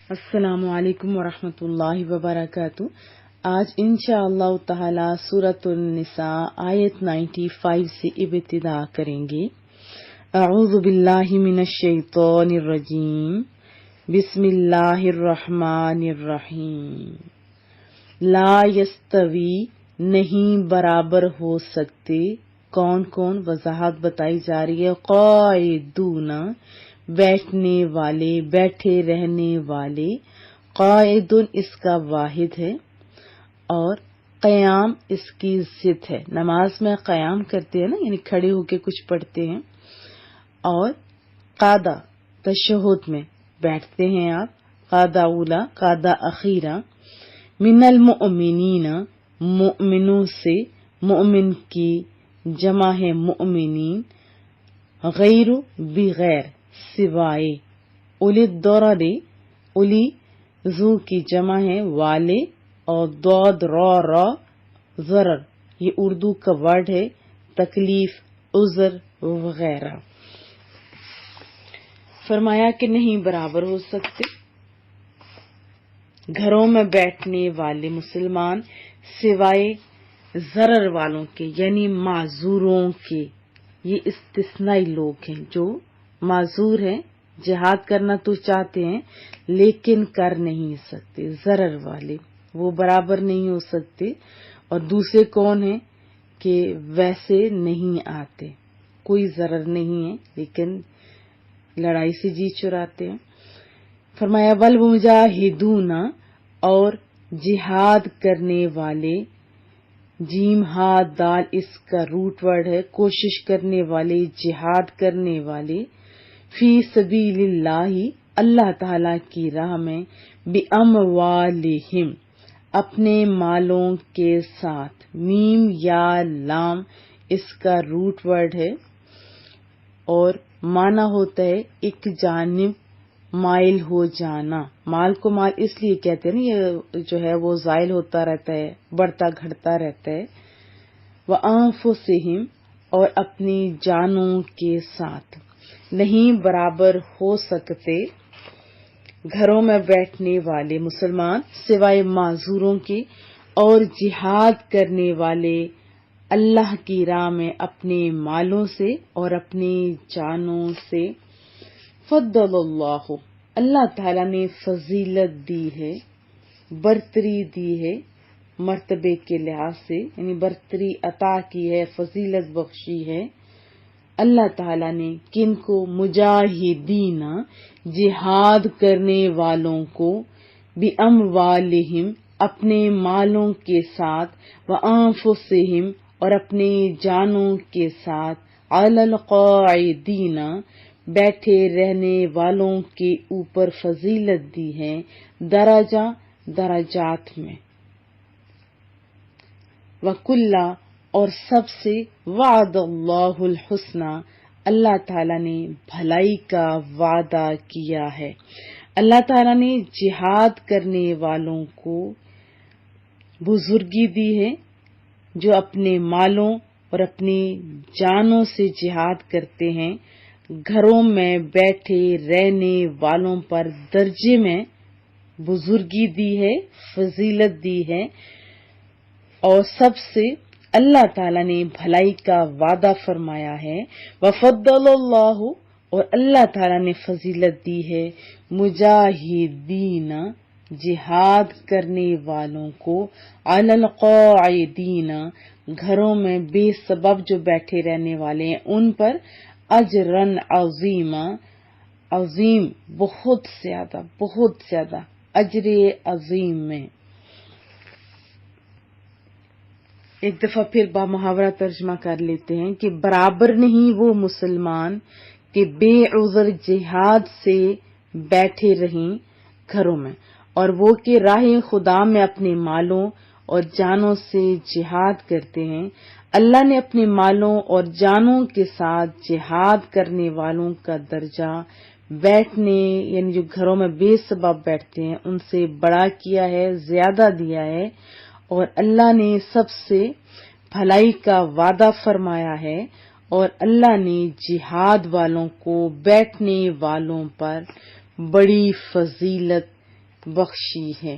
السلام علیکم ورحمۃ اللہ وبرکاتہ۔ آج انشاءاللہ تعالی سورۃ النساء آیت 95 سے ابتدا کریں گے۔ اعوذ باللہ من الشیطان الرجیم، بسم اللہ الرحمن الرحیم۔ لا یستوی، نہیں برابر ہو سکتے، کون کون؟ وضاحت بتائی جا رہی ہے۔ قاعدون، بیٹھنے والے، بیٹھے رہنے والے۔ قاعد اس کا واحد ہے اور قیام اس کی ضد ہے۔ نماز میں قیام کرتے ہیں نا، یعنی کھڑے ہو کے کچھ پڑھتے ہیں، اور قعدہ تشہد میں بیٹھتے ہیں آپ، قعدہ اولا، قعدہ اخیرہ۔ من المؤمنین، مؤمنوں سے، مؤمن کی جمع ہے مؤمنین۔ غیر بغیر، سوائے۔ اولی الضرر، اولی ذو کی جمع ہے والے، اور ضاد را ضرر، یہ اردو کا ورڈ ہے، تکلیف، عذر وغیرہ۔ فرمایا کہ نہیں برابر ہو سکتے گھروں میں بیٹھنے والے مسلمان سوائے ضرر والوں کے، یعنی معذوروں کے۔ یہ استثنائی لوگ ہیں جو معذور ہیں، جہاد کرنا تو چاہتے ہیں لیکن کر نہیں سکتے، ضرر والے وہ برابر نہیں ہو سکتے۔ اور دوسرے کون ہیں کہ ویسے نہیں آتے، کوئی ضرر نہیں ہے لیکن لڑائی سے جی چراتے ہیں۔ فرمایا والمجاہدون، اور جہاد کرنے والے، جیم ہا دال اس کا روٹ ورڈ ہے، کوشش کرنے والے، جہاد کرنے والے۔ فی سبیل اللہ، اللہ تعالی کی راہ میں، باموالہم، اپنے مالوں کے ساتھ۔ میم یا لام اس کا روٹ ورڈ ہے اور معنی ہوتا ہے ایک جانب مائل ہو جانا۔ مال کو مال اس لیے کہتے ہیں نا، یہ جو ہے وہ زائل ہوتا رہتا ہے، بڑھتا گھٹتا رہتا ہے۔ وَأَنفُسِهِمْ، اور اپنی جانوں کے ساتھ۔ نہیں برابر ہو سکتے گھروں میں بیٹھنے والے مسلمان سوائے معذوروں کے، اور جہاد کرنے والے اللہ کی راہ میں اپنے مالوں سے اور اپنی جانوں سے۔ فضل اللہ، اللہ تعالیٰ نے فضیلت دی ہے، برتری دی ہے مرتبے کے لحاظ سے، یعنی برتری عطا کی ہے، فضیلت بخشی ہے اللہ تعالیٰ نے۔ کن کو؟ مجاہدین، جہاد کرنے والوں کو، باموالہم، اپنے مالوں کے ساتھ، وانفسہم، اور اپنے جانوں کے ساتھ، علی القاعدین، بیٹھے رہنے والوں کے اوپر فضیلت دی ہے، درجہ درجات میں۔ وَكُلًّا، اور سب سے، وعد اللہ الحسنى، اللہ تعالیٰ نے بھلائی کا وعدہ کیا ہے۔ اللہ تعالیٰ نے جہاد کرنے والوں کو بزرگی دی ہے، جو اپنے مالوں اور اپنی جانوں سے جہاد کرتے ہیں۔ گھروں میں بیٹھے رہنے والوں پر درجے میں بزرگی دی ہے، فضیلت دی ہے، اور سب سے اللہ تعالیٰ نے بھلائی کا وعدہ فرمایا ہے۔ وفضل اللہ، اور اللہ تعالیٰ نے فضیلت دی ہے مجاہدین، جہاد کرنے والوں کو، علی القاعدین، گھروں میں بے سبب جو بیٹھے رہنے والے ہیں ان پر، اجرن عظیما، عظیم بہت زیادہ، بہت زیادہ، اجر عظیم میں۔ ایک دفعہ پھر با محاورہ ترجمہ کر لیتے ہیں کہ برابر نہیں وہ مسلمان کہ بے عذر جہاد سے بیٹھے رہیں گھروں میں، اور وہ کہ راہ خدا میں اپنے مالوں اور جانوں سے جہاد کرتے ہیں۔ اللہ نے اپنے مالوں اور جانوں کے ساتھ جہاد کرنے والوں کا درجہ بیٹھنے، یعنی جو گھروں میں بے سبب بیٹھتے ہیں، ان سے بڑا کیا ہے، زیادہ دیا ہے، اور اللہ نے سب سے بھلائی کا وعدہ فرمایا ہے، اور اللہ نے جہاد والوں کو، بیٹھنے والوں پر بڑی فضیلت بخشی ہے۔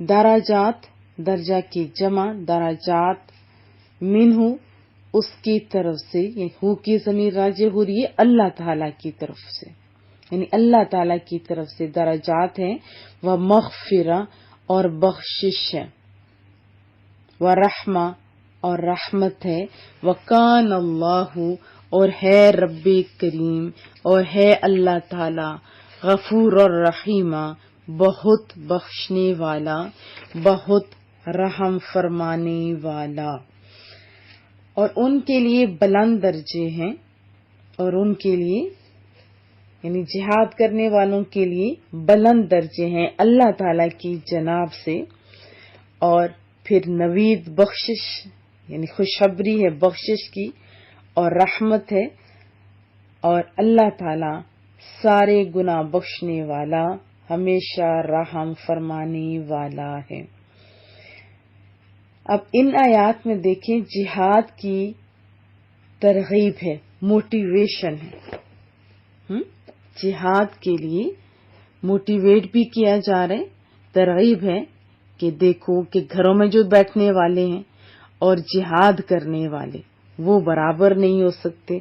دراجات درجہ کی جمع، دراجات منہ اس کی طرف سے، یہ ہو کی ضمیر راجع ہو رہی ہے اللہ تعالی کی طرف سے، یعنی اللہ تعالی کی طرف سے درجات ہیں، وہ مغفرہ اور بخشش ہے، وہ رحمہ اور رحمت ہے، وکان اللہ اور ہے رب کریم اور ہے اللہ تعالی غفور اور رحیمہ بہت بخشنے والا بہت رحم فرمانے والا۔ اور ان کے لیے بلند درجے ہیں، اور ان کے لیے یعنی جہاد کرنے والوں کے لیے بلند درجے ہیں اللہ تعالی کی جناب سے، اور پھر نوید بخشش یعنی خوشخبری ہے بخشش کی، اور رحمت ہے، اور اللہ تعالی سارے گناہ بخشنے والا ہمیشہ رحم فرمانے والا ہے۔ اب ان آیات میں دیکھیں جہاد کی ترغیب ہے، موٹیویشن ہے، جہاد کے لیے موٹیویٹ بھی کیا جا رہا ہے، ترغیب ہے کہ دیکھو کہ گھروں میں جو بیٹھنے والے ہیں اور جہاد کرنے والے وہ برابر نہیں ہو سکتے،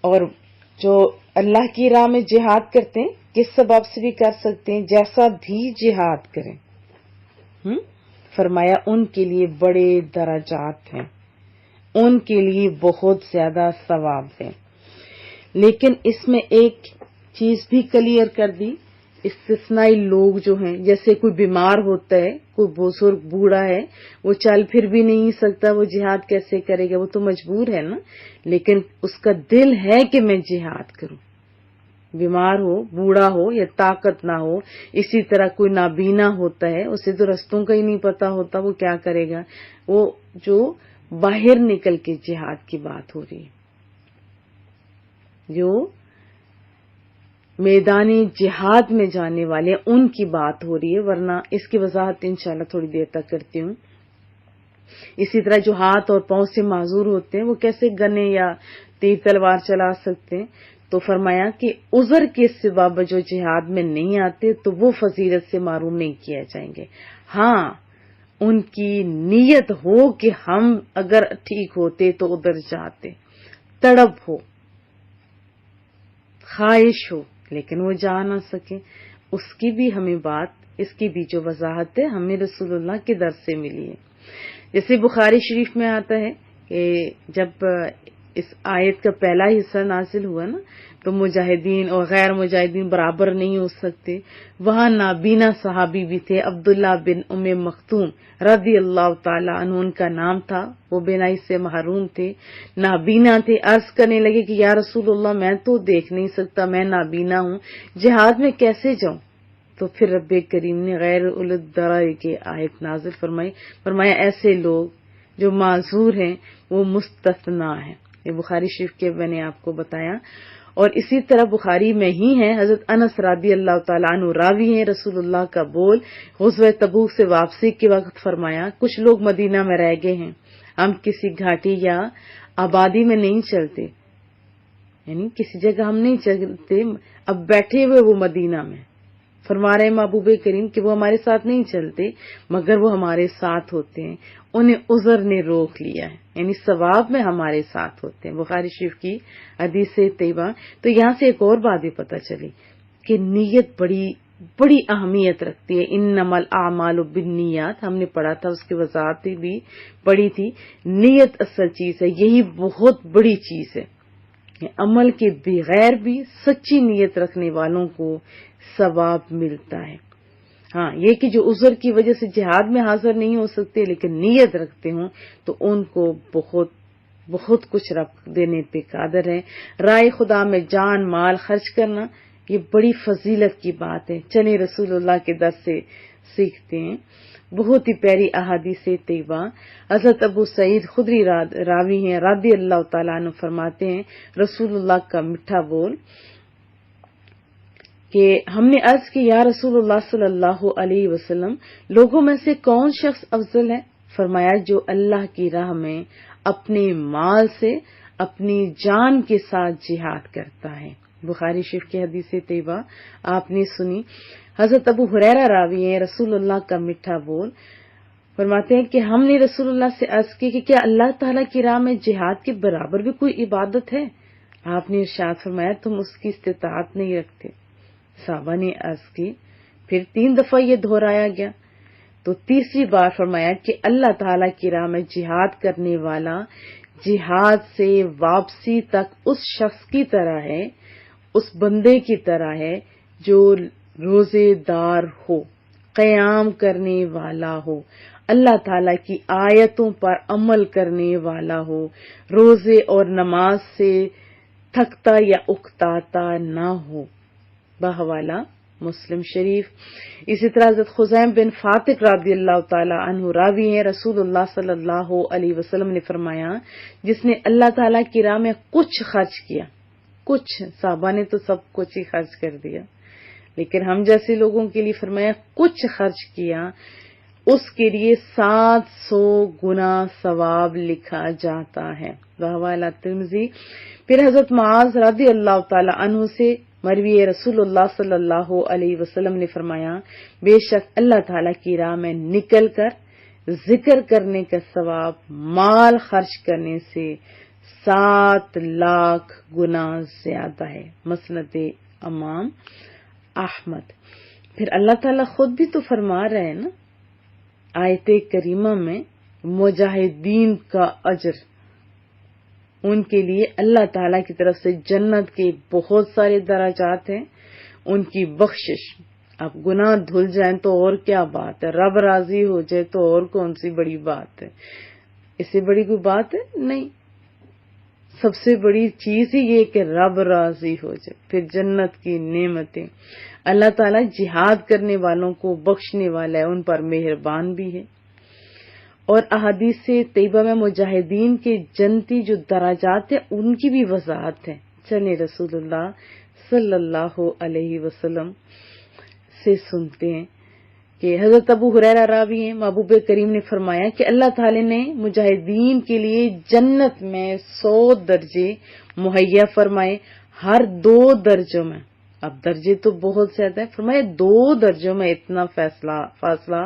اور جو اللہ کی راہ میں جہاد کرتے ہیں کس سبب سے بھی کر سکتے ہیں، جیسا بھی جہاد کریں، فرمایا ان کے لیے بڑے درجات ہیں، ان کے لیے بہت زیادہ ثواب ہے۔ لیکن اس میں ایک چیز بھی کلیئر کر دی، استثنائی لوگ جو ہیں، جیسے کوئی بیمار ہوتا ہے، کوئی بزرگ بوڑھا ہے، وہ چل پھر بھی نہیں سکتا، وہ جہاد کیسے کرے گا، وہ تو مجبور ہے نا، لیکن اس کا دل ہے کہ میں جہاد کروں، بیمار ہو بوڑھا ہو یا طاقت نہ ہو۔ اسی طرح کوئی نابینا ہوتا ہے، اسے تو رستوں کا ہی نہیں پتا ہوتا، وہ کیا کرے گا، وہ جو باہر نکل کے جہاد کی بات ہو رہی ہے، جو میدان جہاد میں جانے والے ان کی بات ہو رہی ہے، ورنہ اس کی وضاحت انشاءاللہ تھوڑی دیر تک کرتی ہوں۔ اسی طرح جو ہاتھ اور پاؤں سے معذور ہوتے ہیں وہ کیسے گنے یا تیر تلوار چلا سکتے ہیں، تو فرمایا کہ عذر کے سبب جو جہاد میں نہیں آتے تو وہ فضیلت سے محروم نہیں کیے جائیں گے۔ ہاں ان کی نیت ہو کہ ہم اگر ٹھیک ہوتے تو ادھر جاتے، تڑپ ہو، خواہش ہو، لیکن وہ جا نہ سکے، اس کی بھی ہمیں بات، اس کی بھی جو وضاحت ہے ہمیں رسول اللہ کے در سے ملی ہے۔ جیسے بخاری شریف میں آتا ہے کہ جب اس آیت کا پہلا حصہ نازل ہوا نا تو مجاہدین اور غیر مجاہدین برابر نہیں ہو سکتے، وہاں نابینا صحابی بھی تھے، عبداللہ بن ام مختوم رضی اللہ تعالی عنہ ان کا نام تھا، وہ بینائی سے محروم تھے، نابینا تھے، عرض کرنے لگے کہ یا رسول اللہ میں تو دیکھ نہیں سکتا، میں نابینا ہوں، جہاد میں کیسے جاؤں؟ تو پھر رب کریم نے غیر الضرر کی آیت نازل فرمایا ایسے لوگ جو معذور ہیں وہ مستثنا ہیں۔ یہ بخاری شریف کے میں نے آپ کو بتایا، اور اسی طرح بخاری میں ہی ہے، حضرت انس رضی اللہ تعالیٰ عنہ راوی ہیں، رسول اللہ کا بول غزوہ تبوک سے واپسی کے وقت فرمایا کچھ لوگ مدینہ میں رہ گئے ہیں، ہم کسی گھاٹی یا آبادی میں نہیں چلتے، یعنی کسی جگہ ہم نہیں چلتے، اب بیٹھے ہوئے وہ مدینہ میں، فرما رہے محبوب کریم کہ وہ ہمارے ساتھ نہیں چلتے مگر وہ ہمارے ساتھ ہوتے ہیں، انہیں عذر نے روک لیا ہے، یعنی ثواب میں ہمارے ساتھ ہوتے ہیں، بخاری شریف کی حدیث طیبہ۔ تو یہاں سے ایک اور بات بھی پتہ چلی کہ نیت بڑی اہمیت رکھتی ہے، انما الاعمال بالنیات، ہم نے پڑھا تھا، اس کی وضاحت بھی پڑھی تھی، نیت اصل چیز ہے، یہی بہت بڑی چیز ہے، عمل کے بغیر بھی سچی نیت رکھنے والوں کو ثواب ملتا ہے۔ ہاں یہ کہ جو عذر کی وجہ سے جہاد میں حاضر نہیں ہو سکتے لیکن نیت رکھتے ہوں تو ان کو بہت کچھ رب دینے پہ قادر ہے۔ رائے خدا میں جان مال خرچ کرنا یہ بڑی فضیلت کی بات ہے، چلیں رسول اللہ کے در سے سیکھتے ہیں۔ بہت ہی پیاری احادیث طیبہ، حضرت ابو سعید خدری راوی ہیں رضی اللہ تعالیٰ عنہ، فرماتے ہیں رسول اللہ کا میٹھا بول کہ ہم نے عرض کی یا رسول اللہ صلی اللہ علیہ وسلم لوگوں میں سے کون شخص افضل ہے؟ فرمایا جو اللہ کی راہ میں اپنے مال سے اپنی جان کے ساتھ جہاد کرتا ہے، بخاری شریف کی حدیث طیبہ آپ نے سنی. حضرت ابو ہریرہ راوی ہیں رسول اللہ کا میٹھا بول، فرماتے ہیں کہ ہم نے رسول اللہ سے عرض کی کہ کیا اللہ تعالیٰ کی راہ میں جہاد کے برابر بھی کوئی عبادت ہے؟ آپ نے ارشاد فرمایا تم اس کی استطاعت نہیں رکھتے. صحابہ نے عرض کی، پھر 3 دفعہ یہ دہرایا گیا تو تیسری بار فرمایا کہ اللہ تعالیٰ کی راہ میں جہاد کرنے والا جہاد سے واپسی تک اس شخص کی طرح ہے، اس بندے کی طرح ہے جو روزے دار ہو، قیام کرنے والا ہو، اللہ تعالیٰ کی آیتوں پر عمل کرنے والا ہو، روزے اور نماز سے تھکتا یا اکتاتا نہ ہو. بحوالہ مسلم شریف. اسی طرح حضرت خزیم بن فاتق رضی اللہ تعالی عنہ راوی ہیں رسول اللہ صلی اللہ علیہ وسلم نے فرمایا جس نے اللہ تعالیٰ کی راہ میں کچھ خرچ کیا، کچھ، صحابہ نے تو سب کچھ ہی خرچ کر دیا، لیکن ہم جیسے لوگوں کے لیے فرمایا کچھ خرچ کیا، اس کے لیے 700 گنا ثواب لکھا جاتا ہے. بحوالہ ترمذی. پھر حضرت معاذ رضی اللہ تعالی عنہ سے مروی رسول اللہ صلی اللہ علیہ وسلم نے فرمایا بے شک اللہ تعالیٰ کی راہ میں نکل کر ذکر کرنے کا ثواب مال خرچ کرنے سے 7 لاکھ گنا زیادہ ہے. مسند امام احمد. پھر اللہ تعالیٰ خود بھی تو فرما رہے ہیں نا آیت کریمہ میں، مجاہدین کا اجر، ان کے لیے اللہ تعالیٰ کی طرف سے جنت کے بہت سارے درجات ہیں، ان کی بخشش. اب گناہ دھل جائیں تو اور کیا بات ہے، رب راضی ہو جائے تو اور کون سی بڑی بات ہے، اس سے بڑی کوئی بات ہے نہیں. سب سے بڑی چیز ہی یہ کہ رب راضی ہو جائے، پھر جنت کی نعمتیں. اللہ تعالیٰ جہاد کرنے والوں کو بخشنے والا ہے، ان پر مہربان بھی ہے. اور احادیث طیبہ میں مجاہدین کے جنتی جو درجات ہیں ان کی بھی وضاحت ہے. چلیں رسول اللہ صلی اللہ علیہ وسلم سے سنتے ہیں کہ حضرت ابو ہریرہ راوی ہیں، محبوب کریم نے فرمایا کہ اللہ تعالی نے مجاہدین کے لیے جنت میں 100 درجے مہیا فرمائے، ہر 2 درجوں میں. اب درجے تو بہت زیادہ ہے، فرمایا 2 درجوں میں اتنا فاصلہ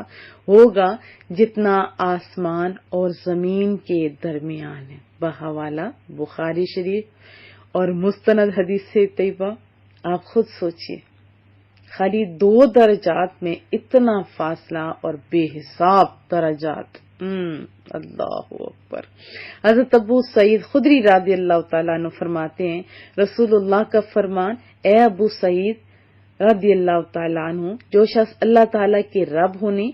ہوگا جتنا آسمان اور زمین کے درمیان ہے. بحوالہ بخاری شریف اور مستند حدیث طیبہ. آپ خود سوچئے خالی 2 درجات میں اتنا فاصلہ اور بے حساب درجات. اللہ اکبر. حضرت ابو سعید خدری رضی اللہ تعالیٰ عنہ فرماتے ہیں رسول اللہ کا فرمان، اے ابو سعید رضی اللہ تعالیٰ عنہ، جو شخص اللہ تعالیٰ کے رب ہونے،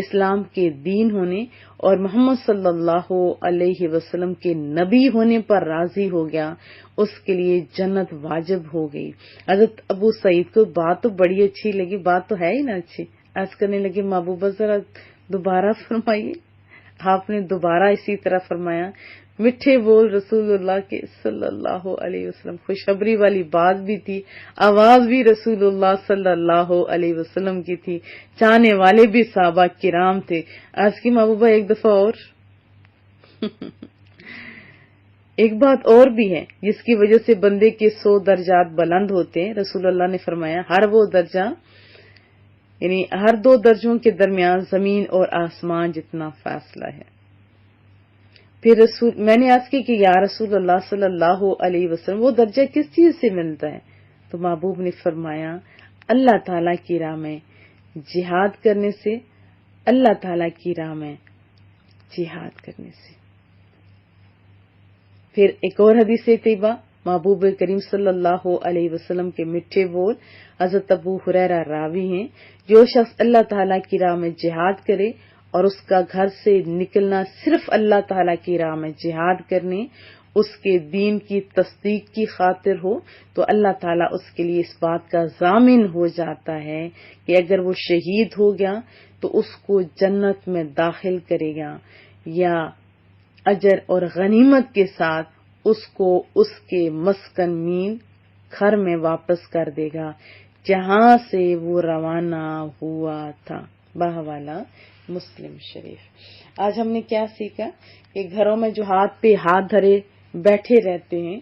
اسلام کے دین ہونے اور محمد صلی اللہ علیہ وسلم کے نبی ہونے پر راضی ہو گیا، اس کے لیے جنت واجب ہو گئی. حضرت ابو سعید کو بات تو بڑی اچھی لگی، بات تو ہے ہی نا اچھی. عرض کرنے لگے محبوبہ ذرا دوبارہ فرمائیے. آپ نے دوبارہ اسی طرح فرمایا. میٹھے بول رسول اللہ کے صلی اللہ علیہ وسلم، خوشخبری والی بات بھی تھی، آواز بھی رسول اللہ صلی اللہ علیہ وسلم کی تھی، چاہنے والے بھی صحابہ کرام تھے. آج کی محبوبہ ایک دفعہ اور ایک بات اور بھی ہے جس کی وجہ سے بندے کے 100 درجات بلند ہوتے ہیں. رسول اللہ نے فرمایا ہر وہ درجہ یعنی ہر 2 درجوں کے درمیان زمین اور آسمان جتنا فاصلہ ہے. پھر میں نے عرض کی کہ یا رسول اللہ صلی اللہ علیہ وسلم وہ درجہ کس چیز سے ملتا ہے؟ تو محبوب نے فرمایا اللہ تعالیٰ کی راہ میں جہاد کرنے سے، اللہ تعالیٰ کی راہ میں جہاد کرنے سے. پھر ایک اور حدیث طیبہ محبوب کریم صلی اللہ علیہ وسلم کے میٹھے بول، حضرت ابو ہریرہ راوی ہیں، جو شخص اللہ تعالیٰ کی راہ میں جہاد کرے اور اس کا گھر سے نکلنا صرف اللہ تعالیٰ کی راہ میں جہاد کرنے، اس کے دین کی تصدیق کی خاطر ہو، تو اللہ تعالیٰ اس کے لیے اس بات کا ضامن ہو جاتا ہے کہ اگر وہ شہید ہو گیا تو اس کو جنت میں داخل کرے گا، یا اجر اور غنیمت کے ساتھ اس کو اس کے مسکن مین گھر میں واپس کر دے گا جہاں سے وہ روانہ ہوا تھا. بحوالہ مسلم شریف. آج ہم نے کیا سیکھا کہ گھروں میں جو ہاتھ پہ ہاتھ دھرے بیٹھے رہتے ہیں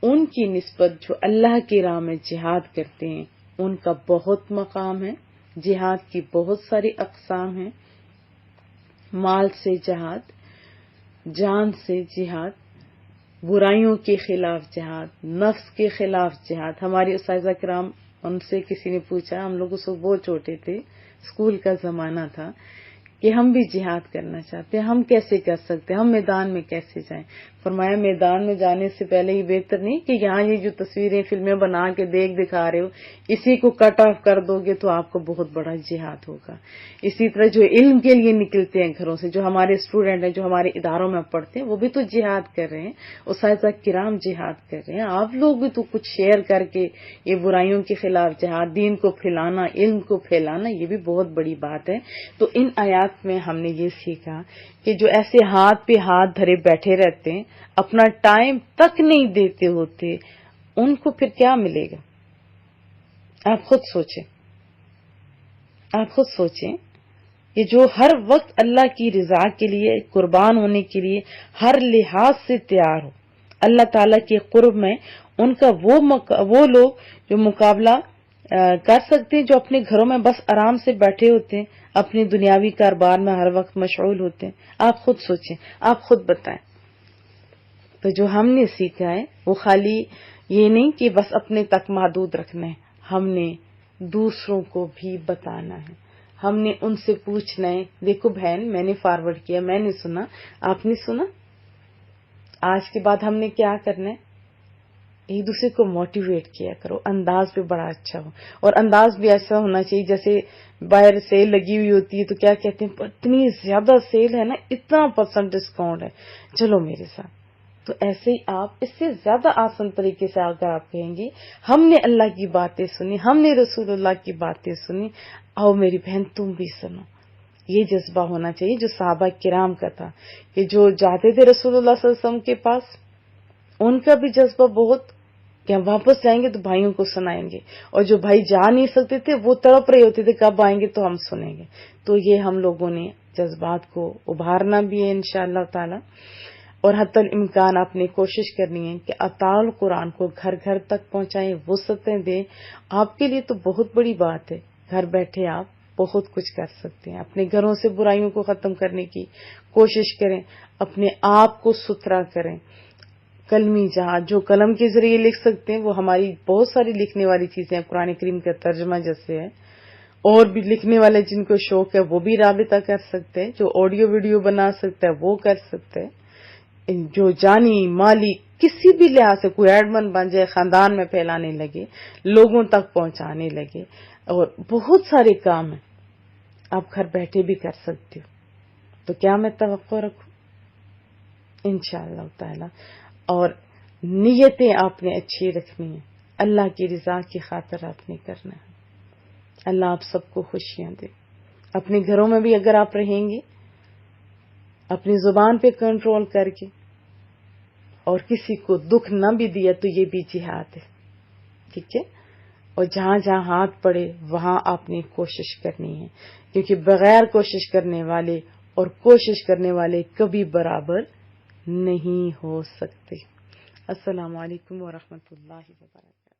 ان کی نسبت جو اللہ کی راہ میں جہاد کرتے ہیں ان کا بہت مقام ہے. جہاد کی بہت ساری اقسام ہیں. مال سے جہاد، جان سے جہاد، برائیوں کے خلاف جہاد، نفس کے خلاف جہاد. ہماری اساتذہ کرام، ان سے کسی نے پوچھا، ہم لوگ اس وقت بہت چھوٹے تھے، اسکول کا زمانہ تھا، کہ ہم بھی جہاد کرنا چاہتے ہیں، ہم کیسے کر سکتے ہیں، ہم میدان میں کیسے جائیں؟ فرمایا میدان میں جانے سے پہلے یہ بہتر نہیں کہ یہاں یہ جو تصویریں فلمیں بنا کے دکھا رہے ہو، اسی کو کٹ آف کر دو گے تو آپ کو بہت بڑا جہاد ہوگا. اسی طرح جو علم کے لیے نکلتے ہیں گھروں سے، جو ہمارے اسٹوڈنٹ ہیں، جو ہمارے اداروں میں پڑھتے ہیں، وہ بھی تو جہاد کر رہے ہیں. اساتذہ کرام جہاد کر رہے ہیں. آپ لوگ بھی تو کچھ شیئر کر کے یہ برائیوں کے خلاف جہاد، دین کو پھیلانا، علم کو پھیلانا، یہ بھی بہت بڑی بات ہے. تو ان آیات میں ہم نے یہ سیکھا کہ جو ایسے ہاتھ پہ ہاتھ دھرے بیٹھے رہتے ہیں، اپنا ٹائم تک نہیں دیتے ہوتے، ان کو پھر کیا ملے گا؟ آپ خود سوچیں کہ جو ہر وقت اللہ کی رضا کے لیے قربان ہونے کے لیے ہر لحاظ سے تیار ہو، اللہ تعالیٰ کے قرب میں ان کا وہ لوگ جو مقابلہ کر سکتے ہیں، جو اپنے گھروں میں بس آرام سے بیٹھے ہوتے ہیں، اپنی دنیاوی کاروبار میں ہر وقت مشغول ہوتے ہیں. آپ خود سوچیں، آپ خود بتائیں. تو جو ہم نے سیکھا ہے وہ خالی یہ نہیں کہ بس اپنے تک محدود رکھنا ہے، ہم نے دوسروں کو بھی بتانا ہے. ہم نے ان سے پوچھنا ہے، دیکھو بہن میں نے فارورڈ کیا، میں نے سنا، آپ نے سنا، آج کے بعد ہم نے کیا کرنا ہے؟ ایک دوسرے کو موٹیویٹ کیا کرو، انداز بھی بڑا اچھا ہو، اور انداز بھی ایسا ہونا چاہیے جیسے باہر سیل لگی ہوئی ہوتی ہے تو کیا کہتے ہیں، اتنی زیادہ سیل ہے نا، اتنا % ڈسکاؤنٹ ہے، چلو میرے ساتھ. تو ایسے ہی آپ اس سے زیادہ آسان طریقے سے اگر آپ کہیں گے ہم نے اللہ کی باتیں سنی، ہم نے رسول اللہ کی باتیں سنی، آؤ میری بہن تم بھی سنو. یہ جذبہ ہونا چاہیے جو صحابہ کرام کا تھا، کہ جو جاتے تھے رسول اللہ صلی اللہ علیہ وسلم کے پاس، ان کا بھی جذبہ بہت کہ ہم واپس جائیں گے تو بھائیوں کو سنائیں گے، اور جو بھائی جا نہیں سکتے تھے وہ تڑپ رہے ہوتے تھے کب آئیں گے تو ہم سنیں گے. تو یہ ہم لوگوں نے جذبات کو ابھارنا بھی ہے انشاءاللہ تعالی. اور حتی الامکان آپ نے کوشش کرنی ہے کہ اطاعت القرآن کو گھر گھر تک پہنچائیں، وسعتیں دیں. آپ کے لیے تو بہت بڑی بات ہے، گھر بیٹھے آپ بہت کچھ کر سکتے ہیں. اپنے گھروں سے برائیوں کو ختم کرنے کی کوشش کریں، اپنے آپ کو ستھرا کریں. قلمی جہاد، جو قلم کے ذریعے لکھ سکتے ہیں وہ ہماری بہت ساری لکھنے والی چیزیں ہیں، قرآن کریم کا ترجمہ جیسے ہے، اور بھی لکھنے والے جن کو شوق ہے وہ بھی رابطہ کر سکتے ہیں، جو آڈیو ویڈیو بنا سکتا ہے وہ کر سکتے ہیں. جو جانی مالی کسی بھی لحاظ سے کوئی ایڈمن بن جائے، خاندان میں پھیلانے لگے، لوگوں تک پہنچانے لگے، اور بہت سارے کام ہیں آپ گھر بیٹھے بھی کر سکتے ہو. تو کیا میں توقع رکھوں؟ انشاءاللہ تعالی. اور نیتیں آپ نے اچھی رکھنی ہیں، اللہ کی رضا کی خاطر آپ نے کرنا ہے. اللہ آپ سب کو خوشیاں دے. اپنے گھروں میں بھی اگر آپ رہیں گے اپنی زبان پہ کنٹرول کر کے، اور کسی کو دکھ نہ بھی دیا تو یہ بھی جہاد ہے. ٹھیک ہے؟ اور جہاں جہاں ہاتھ پڑے وہاں آپ نے کوشش کرنی ہے، کیونکہ بغیر کوشش کرنے والے اور کوشش کرنے والے کبھی برابر نہیں ہو سکتے. السلام علیکم ورحمۃ اللہ وبرکاتہ.